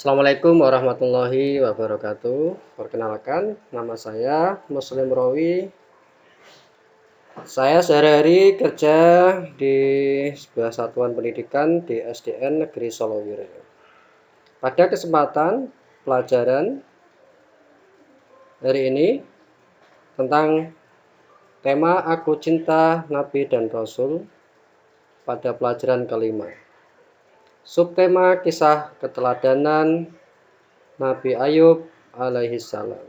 Assalamualaikum warahmatullahi wabarakatuh. Perkenalkan, nama saya Muslim Rawi. Saya sehari-hari kerja di sebuah satuan pendidikan di SDN Negeri Solowire. Pada kesempatan pelajaran hari ini tentang tema Aku Cinta Nabi dan Rasul pada pelajaran kelima. Subtema kisah keteladanan Nabi Ayub alaihissalam.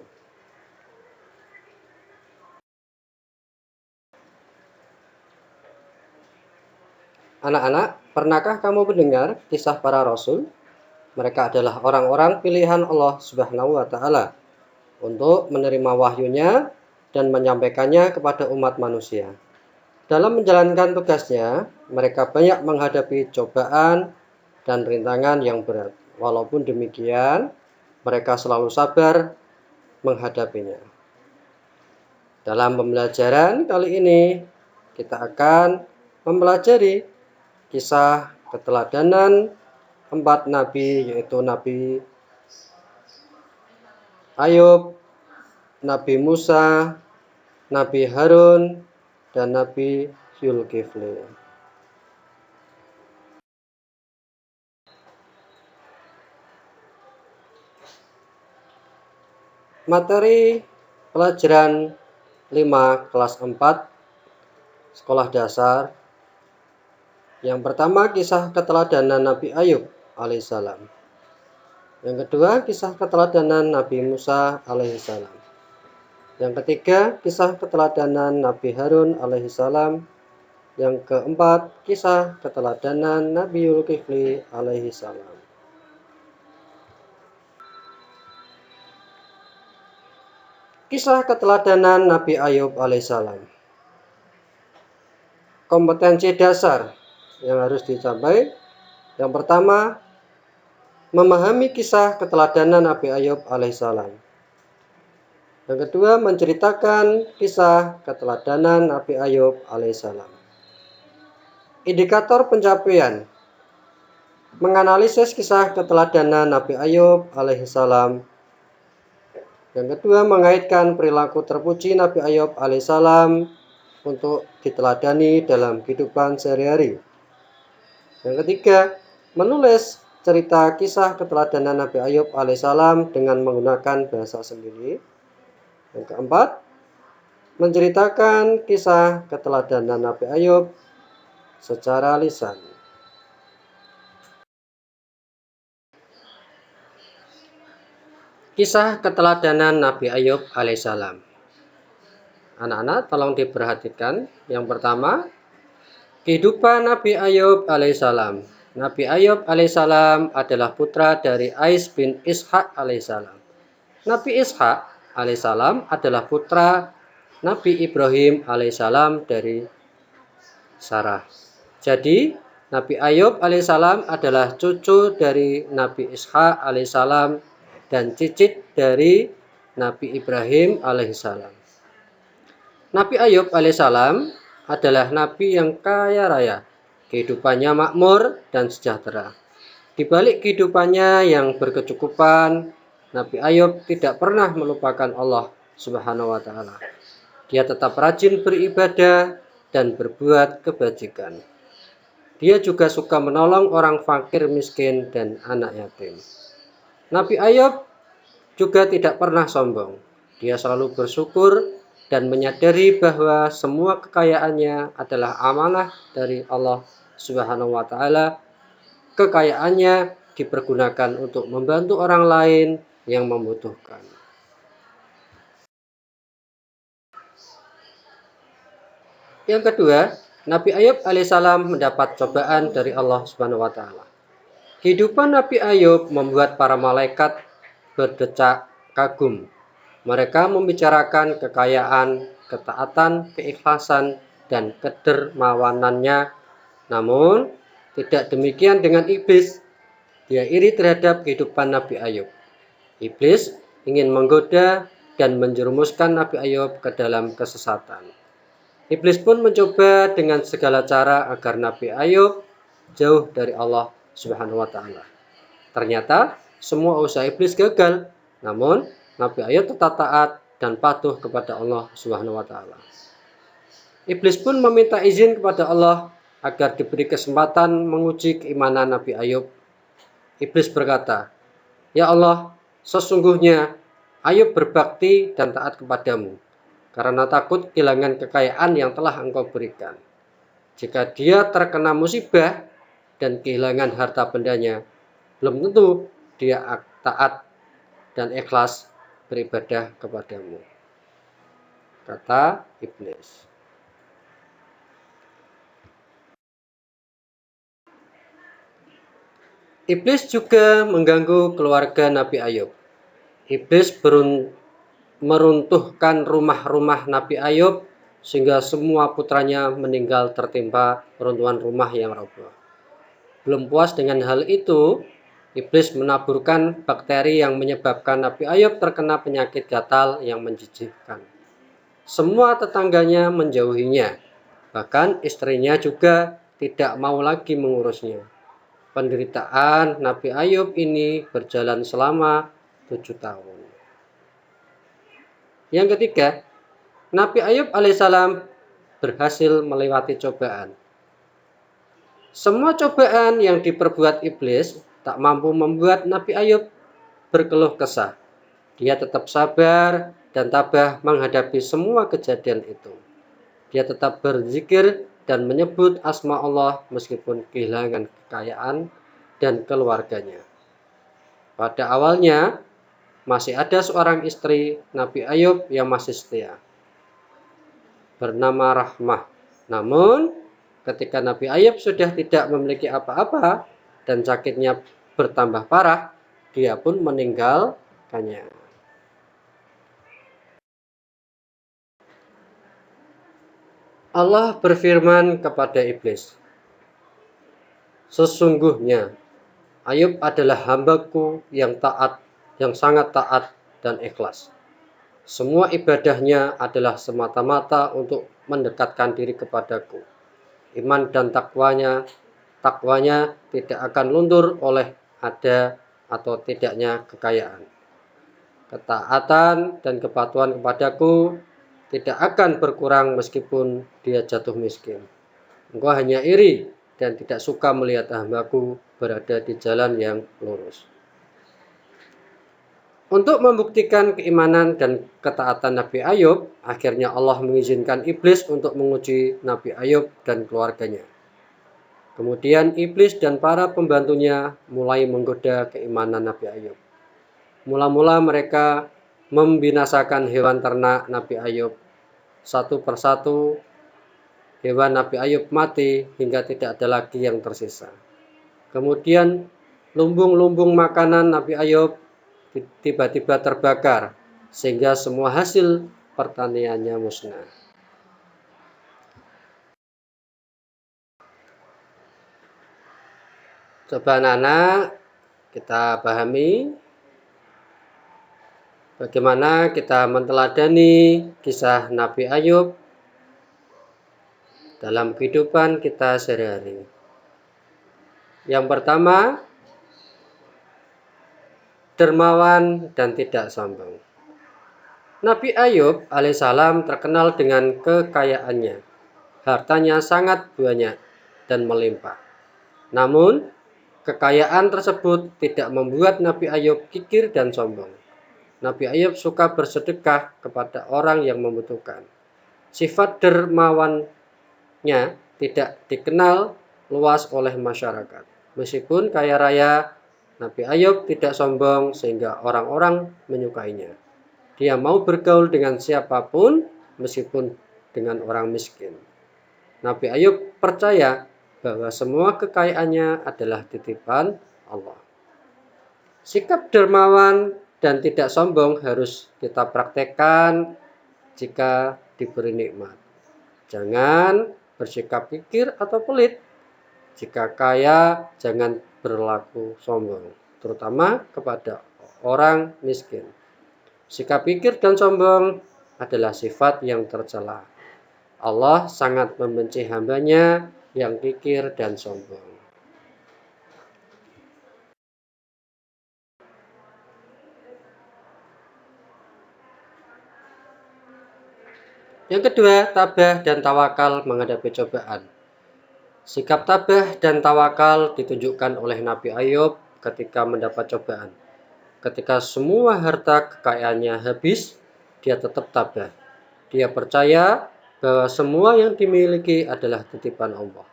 Anak-anak, pernahkah kamu mendengar kisah para rasul? Mereka adalah orang-orang pilihan Allah Subhanahu wa Ta'ala untuk menerima wahyunya dan menyampaikannya kepada umat manusia. Dalam menjalankan tugasnya, mereka banyak menghadapi cobaan dan rintangan yang berat. Walaupun demikian, mereka selalu sabar menghadapinya. Dalam pembelajaran kali ini, kita akan mempelajari kisah keteladanan 4 nabi, yaitu Nabi Ayub, Nabi Musa, Nabi Harun, dan Nabi Zulkifli. Materi pelajaran 5 kelas 4 sekolah dasar. Yang pertama, kisah keteladanan Nabi Ayub alaihissalam. Yang kedua, kisah keteladanan Nabi Musa alaihissalam. Yang ketiga, kisah keteladanan Nabi Harun alaihissalam. Yang keempat, kisah keteladanan Nabi Zulkifli alaihissalam. Kisah keteladanan Nabi Ayub alaihissalam. Kompetensi dasar yang harus dicapai. Yang pertama, memahami kisah keteladanan Nabi Ayub alaihissalam. Yang kedua, menceritakan kisah keteladanan Nabi Ayub alaihissalam. Indikator pencapaian. Menganalisis kisah keteladanan Nabi Ayub alaihissalam. Yang kedua, mengaitkan perilaku terpuji Nabi Ayub alaihissalam untuk diteladani dalam kehidupan sehari-hari. Yang ketiga, menulis cerita kisah keteladanan Nabi Ayub alaihissalam dengan menggunakan bahasa sendiri. Yang keempat, menceritakan kisah keteladanan Nabi Ayub secara lisan. Kisah keteladanan Nabi Ayub alaihissalam. Anak-anak, tolong diperhatikan. Yang pertama, kehidupan Nabi Ayub alaihissalam. Nabi Ayub alaihissalam adalah putra dari Ais bin Ishaq alaihissalam. Nabi Ishaq alaihissalam adalah putra Nabi Ibrahim alaihissalam dari Sarah. Jadi, Nabi Ayub alaihissalam adalah cucu dari Nabi Ishaq alaihissalam dan cicit dari Nabi Ibrahim alaihissalam. Nabi Ayub alaihissalam adalah nabi yang kaya raya. Kehidupannya makmur dan sejahtera. Di balik kehidupannya yang berkecukupan, Nabi Ayub tidak pernah melupakan Allah Subhanahu wa Ta'ala. Dia tetap rajin beribadah dan berbuat kebajikan. Dia juga suka menolong orang fakir, miskin, dan anak yatim. Nabi Ayub juga tidak pernah sombong. Dia selalu bersyukur dan menyadari bahwa semua kekayaannya adalah amanah dari Allah Subhanahu wa Ta'ala. Kekayaannya dipergunakan untuk membantu orang lain yang membutuhkan. Yang kedua, Nabi Ayub alaihissalam mendapat cobaan dari Allah Subhanahu wa Ta'ala. Kehidupan Nabi Ayub membuat para malaikat berdecak kagum. Mereka membicarakan kekayaan, ketaatan, keikhlasan, dan kedermawanannya. Namun, tidak demikian dengan iblis. Dia iri terhadap kehidupan Nabi Ayub. Iblis ingin menggoda dan menjerumuskan Nabi Ayub ke dalam kesesatan. Iblis pun mencoba dengan segala cara agar Nabi Ayub jauh dari Allah Subhanahu wa Ta'ala. Ternyata semua usaha iblis gagal. Namun Nabi Ayub tetap taat dan patuh kepada Allah Subhanahu wa taala. Iblis pun meminta izin kepada Allah agar diberi kesempatan menguji keimanan Nabi Ayub. Iblis berkata, "Ya Allah, sesungguhnya Ayub berbakti dan taat kepadamu karena takut kehilangan kekayaan yang telah engkau berikan. Jika dia terkena musibah dan kehilangan harta bendanya, belum tentu dia taat dan ikhlas beribadah kepadamu," kata iblis. Iblis juga mengganggu keluarga Nabi Ayub. Iblis meruntuhkan rumah-rumah Nabi Ayub sehingga semua putranya meninggal tertimpa runtuhan rumah yang roboh. Belum puas dengan hal itu, iblis menaburkan bakteri yang menyebabkan Nabi Ayub terkena penyakit gatal yang menjijikkan. Semua tetangganya menjauhinya, bahkan istrinya juga tidak mau lagi mengurusnya. Penderitaan Nabi Ayub ini berjalan selama 7 tahun. Yang ketiga, Nabi Ayub alaihissalam berhasil melewati cobaan. Semua cobaan yang diperbuat iblis tak mampu membuat Nabi Ayub berkeluh kesah. Dia tetap sabar dan tabah menghadapi semua kejadian itu. Dia tetap berzikir dan menyebut asma Allah meskipun kehilangan kekayaan dan keluarganya. Pada awalnya, masih ada seorang istri Nabi Ayub yang masih setia, bernama Rahmah. Namun, ketika Nabi Ayub sudah tidak memiliki apa-apa dan sakitnya bertambah parah, dia pun meninggalkannya. Allah berfirman kepada iblis, "Sesungguhnya Ayub adalah hambaku yang taat, yang sangat taat dan ikhlas. Semua ibadahnya adalah semata-mata untuk mendekatkan diri kepadaku. Iman dan takwanya tidak akan luntur oleh ada atau tidaknya kekayaan. Ketaatan dan kepatuhan kepadaku tidak akan berkurang meskipun dia jatuh miskin. Engkau hanya iri dan tidak suka melihat hambaku berada di jalan yang lurus." Untuk membuktikan keimanan dan ketaatan Nabi Ayub, akhirnya Allah mengizinkan iblis untuk menguji Nabi Ayub dan keluarganya. Kemudian iblis dan para pembantunya mulai menggoda keimanan Nabi Ayub. Mula-mula mereka membinasakan hewan ternak Nabi Ayub. Satu persatu hewan Nabi Ayub mati hingga tidak ada lagi yang tersisa. Kemudian lumbung-lumbung makanan Nabi Ayub tiba-tiba terbakar sehingga semua hasil pertaniannya musnah. Coba anak-anak kita pahami bagaimana kita meneladani kisah Nabi Ayub dalam kehidupan kita sehari-hari. Yang pertama, dermawan dan tidak sombong. Nabi Ayub alaihissalam terkenal dengan kekayaannya. Hartanya sangat banyak dan melimpah. Namun, kekayaan tersebut tidak membuat Nabi Ayub kikir dan sombong. Nabi Ayub suka bersedekah kepada orang yang membutuhkan. Sifat dermawannya tidak dikenal luas oleh masyarakat. Meskipun kaya raya, Nabi Ayub tidak sombong sehingga orang-orang menyukainya. Dia mau bergaul dengan siapapun meskipun dengan orang miskin. Nabi Ayub percaya bahwa semua kekayaannya adalah titipan Allah. Sikap dermawan dan tidak sombong harus kita praktekkan jika diberi nikmat. Jangan bersikap kikir atau pelit. Jika kaya, jangan berlaku sombong, terutama kepada orang miskin. Sikap kikir dan sombong adalah sifat yang tercela. Allah sangat membenci hambanya yang kikir dan sombong. Yang kedua, tabah dan tawakal menghadapi cobaan. Sikap tabah dan tawakal ditunjukkan oleh Nabi Ayub ketika mendapat cobaan. Ketika semua harta kekayaannya habis, dia tetap tabah. Dia percaya bahwa semua yang dimiliki adalah titipan Allah.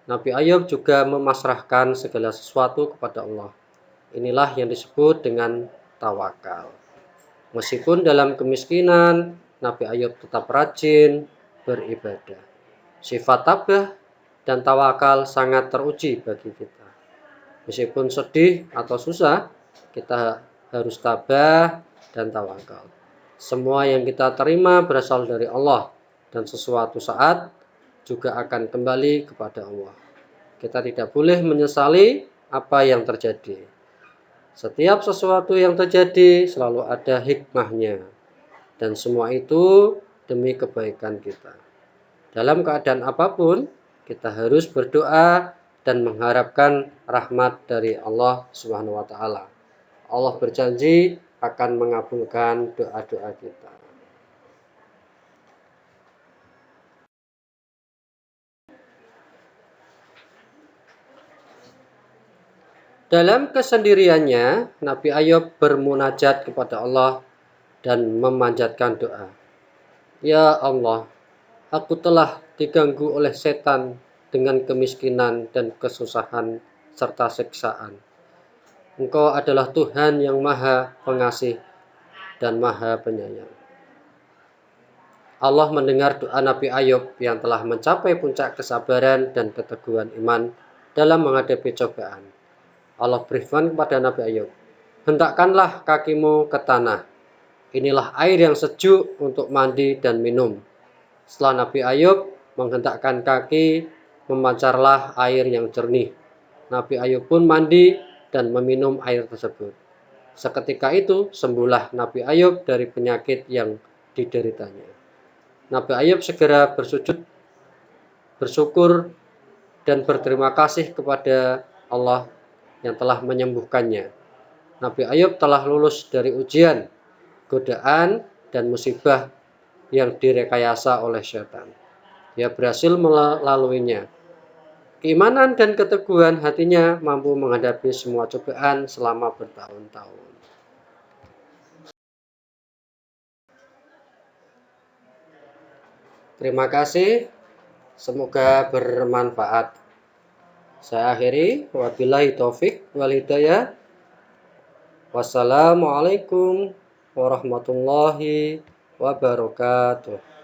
Nabi Ayub juga memasrahkan segala sesuatu kepada Allah. Inilah yang disebut dengan tawakal. Meskipun dalam kemiskinan, Nabi Ayub tetap rajin beribadah. Sifat tabah dan tawakal sangat teruji bagi kita. Meskipun sedih atau susah, kita harus tabah dan tawakal. Semua yang kita terima berasal dari Allah, dan sesuatu saat juga akan kembali kepada Allah. Kita tidak boleh menyesali apa yang terjadi. Setiap sesuatu yang terjadi selalu ada hikmahnya, dan semua itu demi kebaikan kita. Dalam keadaan apapun, kita harus berdoa dan mengharapkan rahmat dari Allah Subhanahu wa taala. Allah berjanji akan mengabulkan doa-doa kita. Dalam kesendiriannya, Nabi Ayub bermunajat kepada Allah dan memanjatkan doa. Ya Allah, aku telah diganggu oleh setan dengan kemiskinan dan kesusahan serta siksaan. Engkau adalah Tuhan yang Maha Pengasih dan Maha Penyayang. Allah mendengar doa Nabi Ayub yang telah mencapai puncak kesabaran dan keteguhan iman dalam menghadapi cobaan. Allah berfirman kepada Nabi Ayub, hentakkanlah kakimu ke tanah. Inilah air yang sejuk untuk mandi dan minum. Setelah Nabi Ayub menghentakkan kaki, memancarlah air yang jernih. Nabi Ayub pun mandi dan meminum air tersebut. Seketika itu sembuhlah Nabi Ayub dari penyakit yang dideritanya. Nabi Ayub segera bersujud, bersyukur, dan berterima kasih kepada Allah yang telah menyembuhkannya. Nabi Ayub telah lulus dari ujian, godaan, dan musibah yang direkayasa oleh setan. Dia berhasil melaluinya. Keimanan dan keteguhan hatinya mampu menghadapi semua cobaan selama bertahun-tahun. Terima kasih, semoga bermanfaat. Saya akhiri, wabillahi taufik wal hidayah. Wassalamualaikum warahmatullahi wabarakatuh.